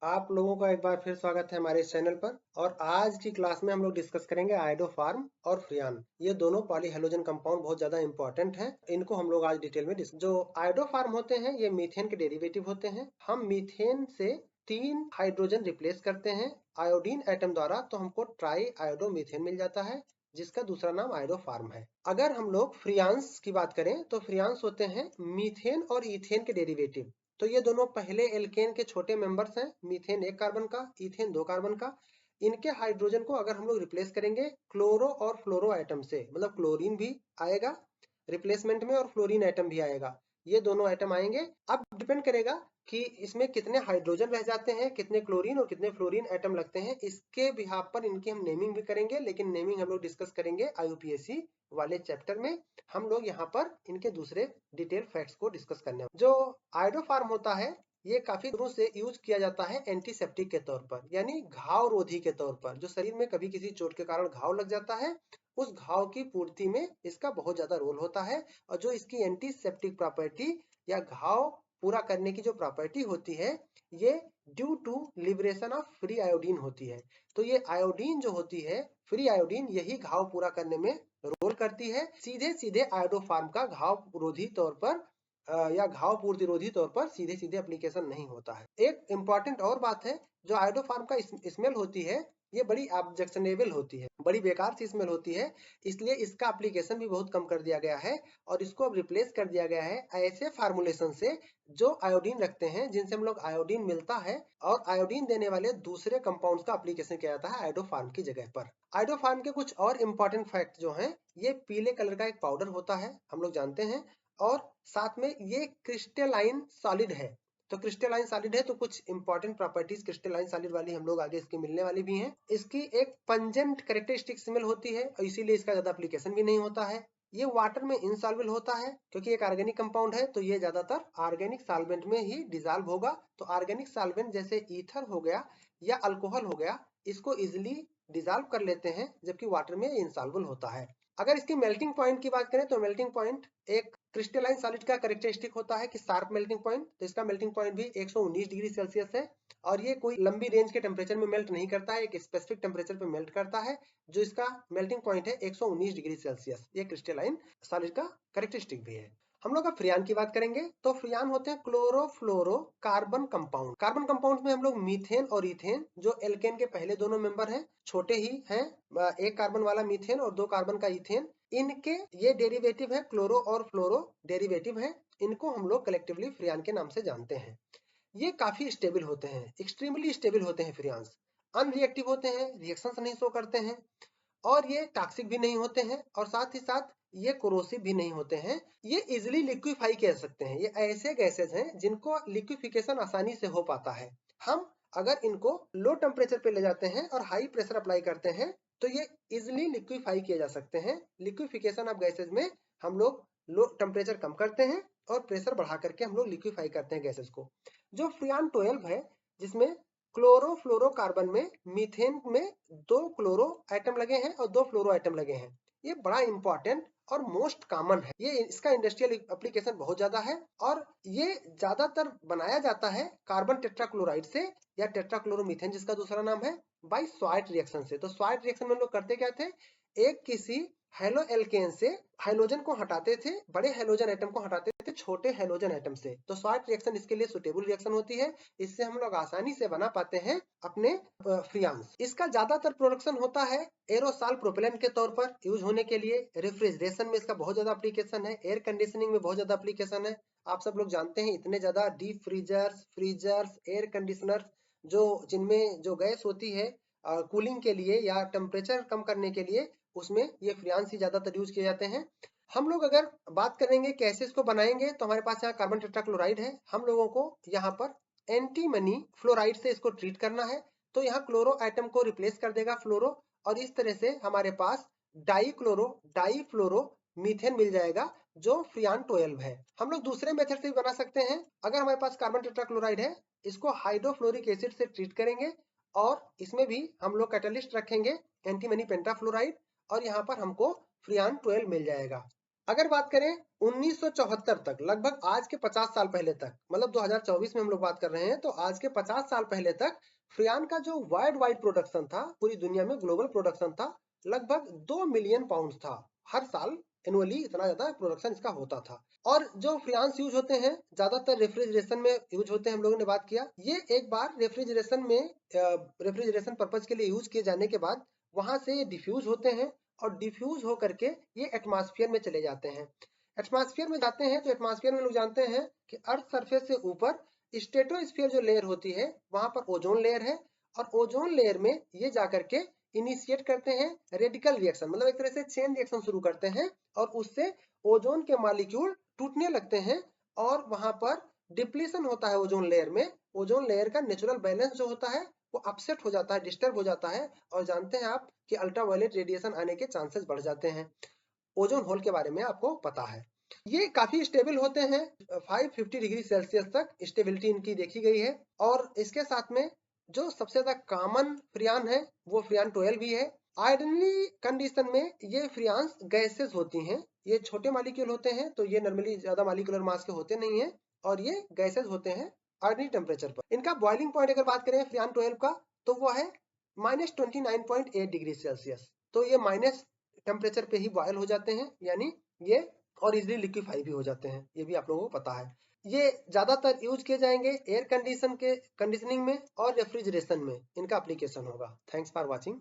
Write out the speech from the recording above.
आप लोगों का एक बार फिर स्वागत है हमारे इस चैनल पर। और आज की क्लास में हम लोग डिस्कस करेंगे आयोडोफार्म और फ्रियान। ये दोनों पॉलीहेलोजन कंपाउंड बहुत ज्यादा इंपॉर्टेंट हैं। इनको हम लोग आज डिटेल में डिस्कस। जो आयोडोफार्म होते हैं ये मीथेन के डेरिवेटिव होते हैं। हम मीथेन से 3 हाइड्रोजन रिप्लेस करते हैं आयोडीन एटम द्वारा, तो हमको ट्राई आयोडो मीथेन मिल जाता है, जिसका दूसरा नाम आयोडोफार्म है। अगर हम लोग फ्रियांस की बात करें तो फ्रियांस होते हैं मीथेन और इथेन के डेरिवेटिव। तो ये दोनों पहले एल्केन के छोटे मेंबर्स हैं, मीथेन 1 कार्बन का, इथेन 2 कार्बन का। इनके हाइड्रोजन को अगर हम लोग रिप्लेस करेंगे क्लोरो और फ्लोरो एटम से, मतलब क्लोरीन भी आएगा रिप्लेसमेंट में और फ्लोरीन एटम भी आएगा, ये दोनों एटम आएंगे। अब डिपेंड करेगा कि इसमें कितने हाइड्रोजन रह जाते हैं, कितने क्लोरीन और कितने फ्लोरीन एटम लगते हैं, इसके बिहाफ पर इनकी हम नेमिंग भी करेंगे। लेकिन नेमिंग हम लोग डिस्कस करेंगे आईयूपीएससी वाले चैप्टर में। हम लोग यहाँ पर इनके दूसरे डिटेल फैक्ट्स को डिस्कस करने। जो आयोडोफार्म होता है ये काफी दिनों से यूज किया जाता है एंटीसेप्टिक के तौर पर, यानी घाव रोधी के तौर पर। जो शरीर में कभी किसी चोट के कारण घाव लग जाता है, उस घाव की पूर्ति में इसका बहुत ज्यादा रोल होता है। और जो इसकी एंटीसेप्टिक प्रॉपर्टी या घाव पूरा करने की जो प्रॉपर्टी होती है, ये due to liberation of free iodine होती है। तो ये आयोडीन जो होती है, फ्री आयोडीन, यही घाव पूरा करने में रोल करती है। सीधे सीधे आयोडोफार्म का घाव रोधी तौर पर या घाव पूर्ति रोधी तौर पर सीधे सीधे एप्लीकेशन नहीं होता है। एक इंपॉर्टेंट और बात है, जो आयोडोफार्म का स्मेल होती है ये बड़ी ऑब्जेक्शनेबल होती है, बड़ी बेकार सी स्मेल होती है। इसलिए इसका एप्लीकेशन भी बहुत कम कर दिया गया है और इसको अब रिप्लेस कर दिया गया है ऐसे फार्मूलेशन से जो आयोडीन रखते हैं, जिनसे हम लोग आयोडीन मिलता है और आयोडीन देने वाले दूसरे कंपाउंड्स का एप्लीकेशन किया जाता है आयोडोफार्म की जगह पर। आयोडोफार्म के कुछ और इंपॉर्टेंट फैक्ट जो हैं, ये पीले कलर का एक पाउडर होता है, हम लोग जानते हैं। और साथ में ये क्रिस्टलाइन सॉलिड है। तो क्रिस्टलाइन सॉलिड है तो कुछ इंपॉर्टेंट प्रॉपर्टीज क्रिस्टलाइन सॉलिड वाली हम लोग आगे इसकी मिलने वाली भी हैं। इसकी एक पंजेंट कैरेक्टरिस्टिक स्मेल होती है और इसीलिए इसका ज्यादा एप्लीकेशन भी नहीं होता है। ये वाटर में इनसॉल्युबल होता है क्योंकि एक ऑर्गेनिक कंपाउंड है, तो ये ज्यादातर ऑर्गेनिक सॉल्वेंट में ही डिसॉल्व होगा। तो ऑर्गेनिक सॉल्वेंट जैसे ईथर हो गया या अल्कोहल हो गया, इसको इजिली डिसॉल्व कर लेते हैं, जबकि वाटर में इनसॉल्युबल होता है। अगर इसकी मेल्टिंग पॉइंट की बात करें तो मेल्टिंग पॉइंट एक क्रिस्टलाइन सॉलिड का कैरेक्टरिस्टिक होता है कि शार्प मेल्टिंग पॉइंट। तो इसका मेल्टिंग पॉइंट भी 119 डिग्री सेल्सियस है और ये कोई लंबी रेंज के टेम्परेचर में मेल्ट नहीं करता है, एक स्पेसिफिक टेम्परेचर पे मेल्ट करता है, जो इसका मेल्टिंग पॉइंट है 119 डिग्री सेल्सियस। ये क्रिस्टलाइन सॉलिड का कैरेक्टरिस्टिक भी है। हम लोग अब फ्रियान की बात करेंगे तो फ्रियान होते हैं chlorofluoro carbon compound. Carbon compound में हम लोग मीथेन और इथेन, जो एल्केन के पहले दोनों मेंबर हैं, छोटे ही हैं, 1 कार्बन वाला मीथेन और 2 कार्बन का इथेन, इनके ये डेरिवेटिव है क्लोरो और फ्लोरो डेरिवेटिव है। इनको हम लोग कलेक्टिवली फ्रियान के नाम से जानते हैं। ये काफी स्टेबल होते हैं, एक्सट्रीमली स्टेबल होते हैं फ्रियान्स। अनरिएक्टिव होते हैं, रिएक्शंस नहीं शो करते हैं और ये टॉक्सिक भी नहीं होते हैं और साथ ही साथ ये कोरोसिव भी नहीं होते हैं। ये इजिली लिक्विफाई कर सकते हैं। ये ऐसे गैसेस हैं जिनको लिक्विफिकेशन आसानी से हो पाता है। हम अगर इनको लो टेम्परेचर पे ले जाते हैं और हाई प्रेशर अप्लाई करते हैं तो ये इजिली लिक्विफाई किए जा सकते हैं। लिक्विफिकेशन ऑफ गैसेस में हम लोग लो टेम्परेचर कम करते हैं और प्रेशर बढ़ा करके हम लोग लिक्विफाई करते हैं गैसेस को। जो फ्रियान 12 है, जिसमें क्लोरोफ्लोरोकार्बन में मीथेन में 2 क्लोरो एटम लगे हैं और 2 फ्लोरो एटम लगे हैं, ये बड़ा इंपॉर्टेंट और मोस्ट कॉमन है। ये इसका इंडस्ट्रियल एप्लीकेशन बहुत ज्यादा है और ये ज्यादातर बनाया जाता है कार्बन टेट्राक्लोराइड से या टेट्राक्लोरोमीथेन, जिसका दूसरा नाम है, बाय स्वाइट रिएक्शन से। तो स्वाइट रिएक्शन में लोग करते क्या थे, एक किसी हेलो एल्केन से हाइड्रोजन को हटाते थे, बड़े हाइड्रोजन एटम को हटाते थे छोटे हाइड्रोजन एटम से। तो स्वाइट रिएक्शन इसके लिए सुटेबल रिएक्शन होती है। इससे हम लोग आसानी से बना पाते हैं अपने फ्रियांस। इसका ज्यादातर प्रोडक्शन होता है एरोसॉल प्रोपेलेंट के तौर पर यूज होने के लिए। रेफ्रिजरेशन में इसका बहुत ज्यादा एप्लीकेशन है, एयर कंडीशनिंग में बहुत ज्यादा एप्लीकेशन है। आप सब लोग जानते हैं इतने ज्यादा डीप फ्रीजर्स, एयर कंडीशनर्स, जो जिनमें जो गैस होती है कूलिंग के लिए या टेम्परेचर कम करने के लिए, उसमें ये फ्रियांस ही ज्यादातर यूज किए जाते हैं। हम लोग अगर बात करेंगे कैसे इसको बनाएंगे, तो हमारे पास यहाँ कार्बन टेट्राक्लोराइड है। हम लोगों को यहाँ पर एंटीमनी फ्लोराइड से इसको ट्रीट करना है। तो यहाँ क्लोरो एटम को रिप्लेस कर देगा फ्लोरो और इस तरह से हमारे पास डाईफ्लोरो मीथेन मिल जाएगा, जो फ्रियान 12 है। हम लोग दूसरे मेथड से भी बना सकते हैं। अगर हमारे पास कार्बन टेट्राक्लोराइड है, इसको हाइड्रोफ्लोरिक एसिड से ट्रीट करेंगे और इसमें भी हम लोग कैटलिस्ट रखेंगे एंटीमनी पेंटाफ्लोराइड और यहाँ पर हमको फ्रियान 12 मिल जाएगा। अगर बात करें 1974 तक, लगभग आज के 50 साल पहले तक, मतलब 2024 में हम लोग बात कर रहे हैं, तो आज के 50 साल पहले तक फ्रियान का जो वर्ल्ड वाइड प्रोडक्शन था, पूरी दुनिया में ग्लोबल प्रोडक्शन था, लगभग 2 मिलियन पाउंड था। हर साल एनुअली इतना ज्यादा प्रोडक्शन इसका होता था। और जो फ्रियांस यूज होते हैं ज्यादातर रेफ्रिजरेशन में यूज होते हैं, हम लोगों ने बात किया। ये एक बार रेफ्रिजरेशन में रेफ्रिजरेशन पर्पज के लिए यूज किए जाने के बाद वहां से डिफ्यूज होते हैं, और डिफ्यूज होकर के ये एटमॉस्फेयर में चले जाते हैं। एटमॉस्फेयर में जाते हैं तो एटमॉस्फेयर में लोग जानते हैं कि अर्थ सरफेस से ऊपर स्ट्रेटोस्फीयर जो लेयर होती है, वहां पर ओजोन लेयर है, और ओजोन लेयर में ये जाकर के इनिशिएट करते हैं रेडिकल रिएक्शन, मतलब एक तरह से चेन रिएक्शन शुरू करते हैं, और उससे ओजोन के मॉलिक्यूल टूटने लगते हैं, और वहां पर डिप्लीशन होता है ओजोन लेयर में। ओजोन लेयर का नेचुरल बैलेंस जो होता है वो अपसेट हो जाता है, डिस्टर्ब हो जाता है, और जानते हैं आप कि अल्ट्रावायलेट रेडिएशन आने के चांसेस बढ़ जाते हैं। ओजोन होल के बारे में आपको पता है। ये काफी स्टेबल होते हैं, 550 डिग्री सेल्सियस तक स्टेबिलिटी इनकी देखी गई है। और इसके साथ में जो सबसे ज्यादा कॉमन फ्रियान है वो फ्रियान 12 भी है। आइडियली कंडीशन में ये फ्रियांस गैसेस होती हैं, ये छोटे मॉलिक्यूल होते हैं, तो ये नॉर्मली ज्यादा मॉलिक्यूलर मास के होते नहीं है, और ये गैसेस होते हैं ऑर्डिनरी टेम्परेचर पर। इनका बॉइलिंग पॉइंट अगर बात करें फ्रियान 12 का, तो वो है -29.8 डिग्री सेल्सियस। तो ये माइनस टेम्परेचर पे ही बॉयल हो जाते हैं, यानी ये और इजिली लिक्विफाई भी हो जाते हैं, ये भी आप लोगों को पता है। ये ज्यादातर यूज किए जाएंगे एयर कंडीशनिंग में और रेफ्रिजरेशन में इनका एप्लीकेशन होगा। Thanks for watching.